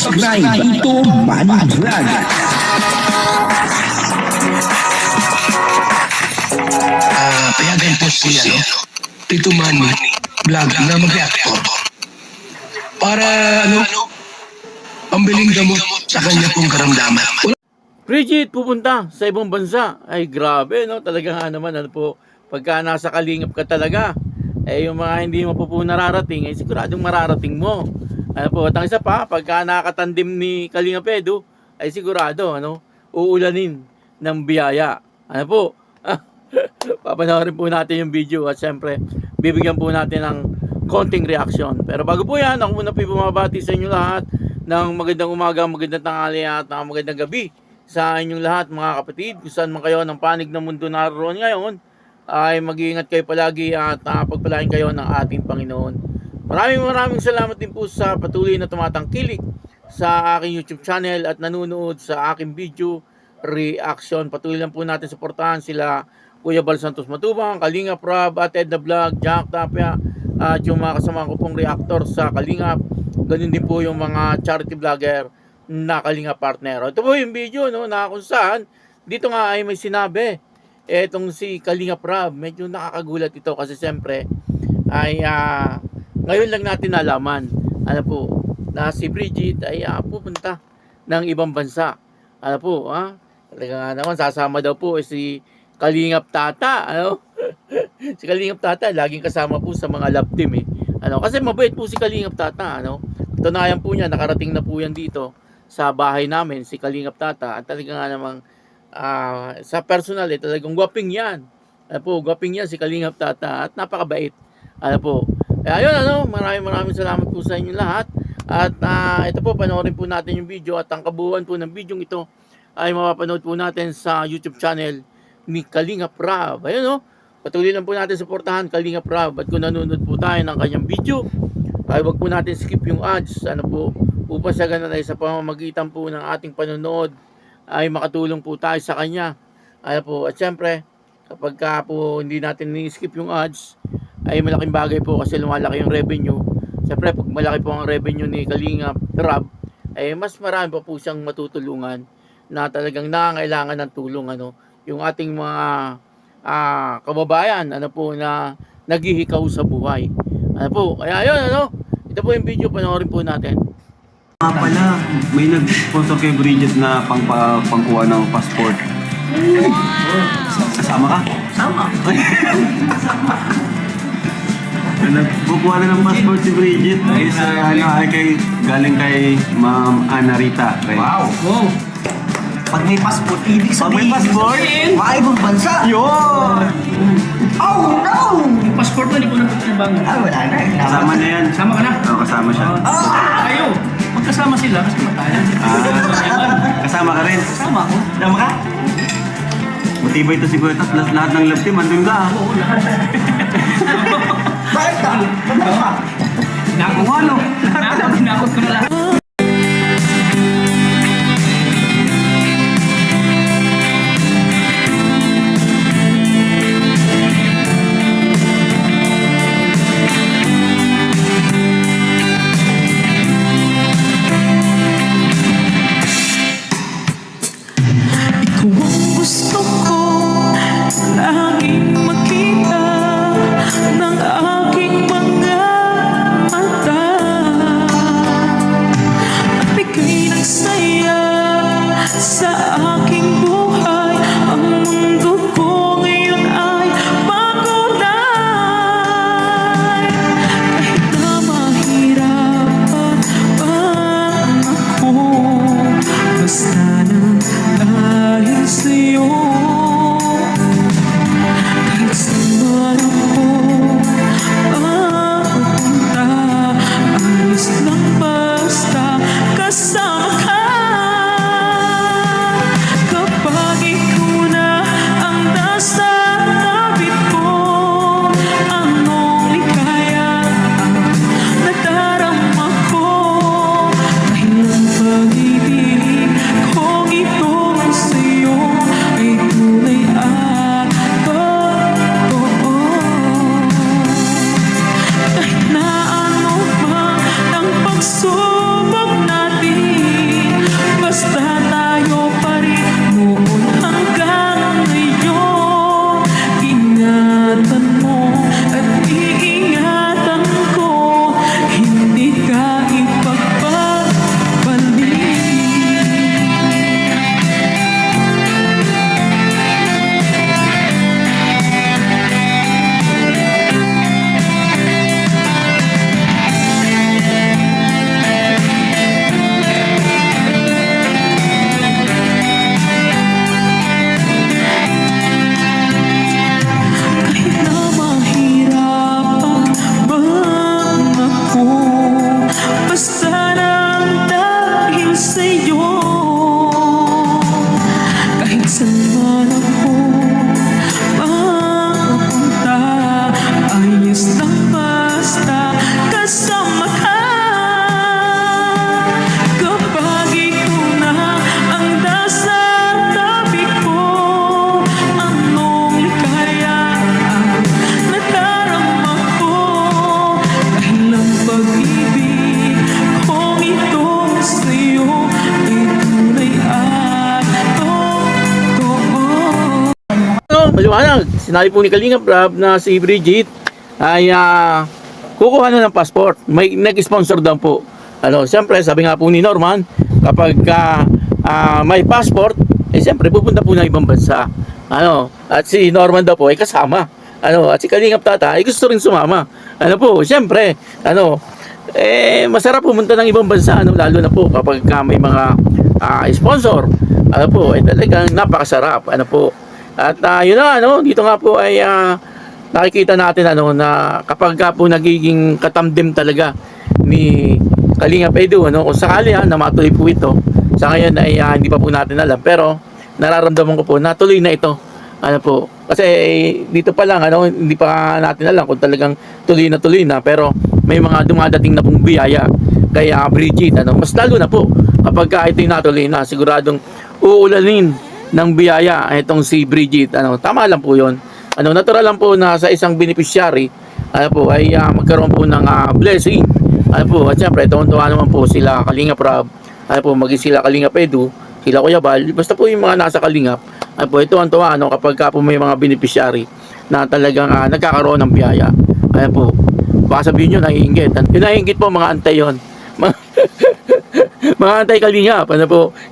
subscribe Tito Manny Vlog. Payagan po si Tito Manny Vlog na mag-reactor para pambiling gamot sa kanya pong karamdaman. Bridget pupunta sa ibang bansa. Ay grabe, no? Talaga nga naman, pagka nasa kalingap ka talaga, yung mga hindi mo po nararating, siguradong mararating mo. At ang isa pa, pagka nakatandim ni Kalingap Edu, ay sigurado, uulanin ng biyaya. Papanoorin po natin yung video at syempre, bibigyan po natin ng konting reaksyon. Pero bago po yan, ako muna po bumabati sa inyo lahat ng magandang umaga, magandang tanghali at magandang gabi sa inyong lahat mga kapatid. Kung saan man kayo ng panig ng mundo naroon ngayon, ay mag-iingat kayo palagi at pagpalain kayo ng ating Panginoon. Maraming salamat din po sa patuloy na tumatangkilik sa aking YouTube channel at nanonood sa aking video reaction. Patuloy lang po natin suportahan sila Kuya Bal Santos Matubang, Kalingap Rob, at Ed the Vlog, Jack Tapia, at yung mga kasama ko pong reactor sa Kalingap. Ganun din po yung mga charity vlogger na Kalingap partner. Ito po yung video na kung saan dito nga ay may sinabi etong si Kalingap Rob. Medyo nakakagulat ito kasi siyempre ay ngayon lang natin nalaman na si Bridget ay pupunta ng ibang bansa. Talaga nga naman sasama daw po si Kalingap Tata. Si Kalingap Tata laging kasama po sa mga love team kasi mabait po si Kalingap Tata. Tunayan po niya, nakarating na po yan dito sa bahay namin, si Kalingap Tata. At talaga nga namang sa personal talagang gwaping yan. Gwaping yan si Kalingap Tata at napakabait. Kaya yun, maraming salamat po sa inyo lahat. At ito po, panoorin po natin yung video at ang kabuuan po ng video ito ay mapapanood po natin sa YouTube channel ni Kalingap Rob. Patuloy lang po natin suportahan Kalingap Rob. At kung nanonood po tayo ng kanyang video, ay wag po natin skip yung ads. Upang sa ganun ay sa pamamagitan po ng ating panonood ay makatulong po tayo sa kanya. At syempre, kapag po hindi natin ni-skip yung ads, ay malaking bagay po kasi lumalaki yung revenue. Syempre, pag malaki po ang revenue ni Kalingap Rob, ay mas marami pa po siyang matutulungan na talagang nangangailangan ng tulong. Yung ating mga kababayan na naghihikaw sa buhay. Kaya yun, ito po yung video, panoorin po natin. Pala, may nag-sponsor kay Bridget na pangkuha ng passport. Wow! Kasama ka? Kasama. Nagkukuha na ng passport si Bridget. Galing kay Ma'am Ana Rita. Right? Wow! Wow! Pag may passport, ibig sabihin, maibang bansa. Yun! Oh no! Yung passport mo, hindi ko natutulbang. Wala na. Kasama na yan. Kasama ka na? Oo, kasama siya. Ayaw! Magkasama sila, kasi matayan. Kasama ka rin? Kasama ako. Kasama ka? Matibay ito si Kuya Tat. Lahat ng love team, andun ka. Oo, lahat. Bakit ka? Kasama ka? Hinakot ko, hinakot ko na lahat. Gusto ko laging makita ng aking mga mata at bigay ng saya sa aking buhay. Ang mundo ko ngayon ay makulay. Kahit na mahirapan ako, basta na dahil sa'yo. Kahit saan ako papunta, ayos lang basta kasama ka. maliwanag. Sinabi po ni Kalinga Prab na si Bridget ay kukuha na ng passport. May nag-sponsor daw po. Siyempre, sabi nga po ni Norman, kapag may passport, siyempre pupunta po ng ibang bansa. At si Norman daw po ay kasama. At si Kalingap Tata ay gusto rin sumama. Siyempre, masarap pumunta ng ibang bansa, lalo na po kapag may mga sponsor. Talagang napakasarap. At yun na, dito nga po ay nakikita natin na kapag po nagiging katamdim talaga ni Kalingap Edu, kung sakali na matuloy po ito. Sa ngayon ay hindi pa po natin alam, pero nararamdaman ko po na tuloy na ito. Kasi dito pa lang hindi pa natin alam kung talagang tuloy na, pero may mga dumadating na pong biyaya kay Bridget. Mas lalo na po kapag ito'y natuloy na, siguradong uulanin ng biyaya itong si Bridget. Tama lang po 'yon. Natural lang po na sa isang beneficiary ay magkaroon po ng blessing. At siyempre tuwan-tuwa naman po sila Kalingap Prab, maging sila Kalingap Edu, sila Kuya Bal, basta po yung mga nasa Kalingap. Ito ang tuwa kapag po may mga beneficiary na talagang nagkakaroon ng biyaya. Baka sabihin nyo naiinggit. Yung naiinggit po mga antay yun. Mga antay Kalingap.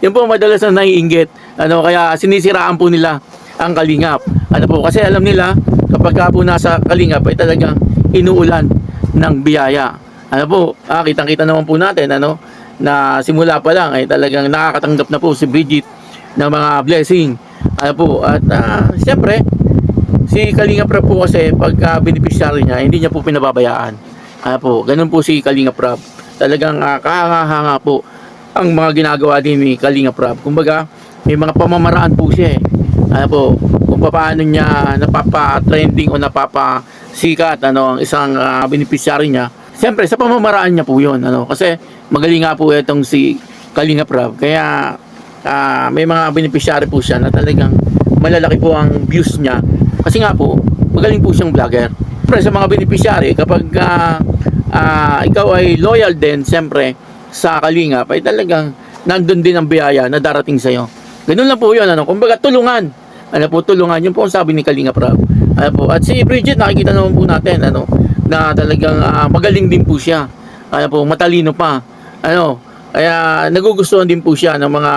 Yun po madalas na naiinggit. Kaya sinisiraan po nila ang Kalingap. Kasi alam nila kapag po nasa Kalingap ay talagang inuulan ng biyaya. Kitang-kita naman po natin na simula pa lang ay talagang nakakatanggap na po si Bridget ng mga blessing. At siyempre si Kalingap Prab po kasi pagka beneficiary niya hindi niya po pinababayaan. Ganun po si Kalingap Prab. Talagang kahanga-hanga po ang mga ginagawa din ni Kalingap Prab. Kumbaga may mga pamamaraan po siya kung paano niya napapa-trending o napapa-sikat ang isang beneficiary niya. Siyempre sa pamamaraan niya po 'yon kasi magaling nga po itong si Kalingap Prab. Kaya may mga beneficiary po siya na talagang malalaki po ang views niya kasi nga po magaling po siyang vlogger. Siyempre sa mga beneficiary kapag ikaw ay loyal din siyempre sa Kalingap ay talagang nandun din ang biyaya na darating sa iyo. Ganun lang po 'yon kumbaga tulungan. Tulungan yun po ang sabi ni Kalingap Prab. At si Bridget nakikita naman po natin na talagang magaling din po siya. Matalino pa. Kaya nagugustuhan din po siya ng mga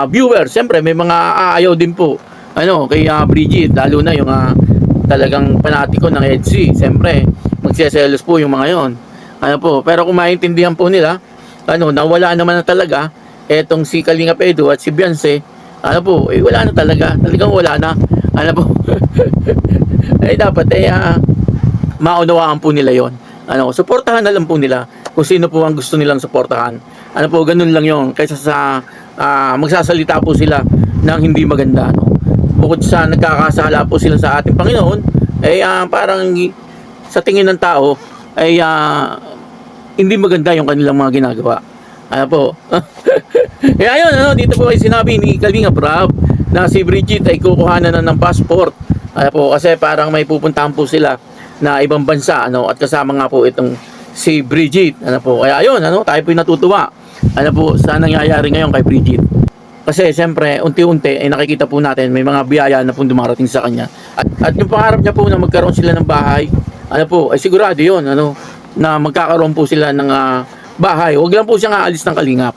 viewers. Siyempre may mga aayaw din po kay Bridget, lalo na yung talagang panatiko ng EDSI. Siyempre magseselos po yung mga yon. Pero kung maintindihan po nila na wala naman na talaga etong si Kalingap Edu at si Beyonce, wala na talaga. Talagang wala na. Dapat maunawaan po nila yon. Suportahan na lang po nila kung sino po ang gusto nilang suportahan. Ganun lang yon. Kaysa sa magsasalita po sila ng hindi maganda. Bukod sa nagkakasala po sila sa ating Panginoon, parang sa tingin ng tao ay hindi maganda yung kanilang mga ginagawa. Kaya yun, dito po ay sinabi ni Kalingap Prab na si Bridget ay kukuhanan na ng passport. Kasi parang may pupuntahan po sila na ibang bansa at kasama nga po itong si Bridget. Kaya ayun, tayo po natutuwa sa nangyayari ngayon kay Bridget. Kasi siyempre unti-unti ay nakikita po natin may mga biyaya na pong dumarating sa kanya. At yung pangarap niya po na magkaroon sila ng bahay, ay sigurado yun, na magkakaroon po sila ng bahay. Huwag lang po siyang aalis ng Kalingap.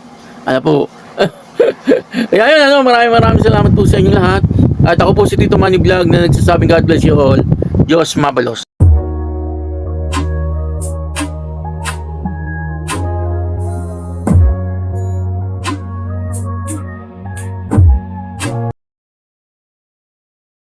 Kaya yun, maraming salamat po sa inyo lahat. At ako po si Tito Manny Vlog na nagsasabing God bless you all. Diyos mabalos.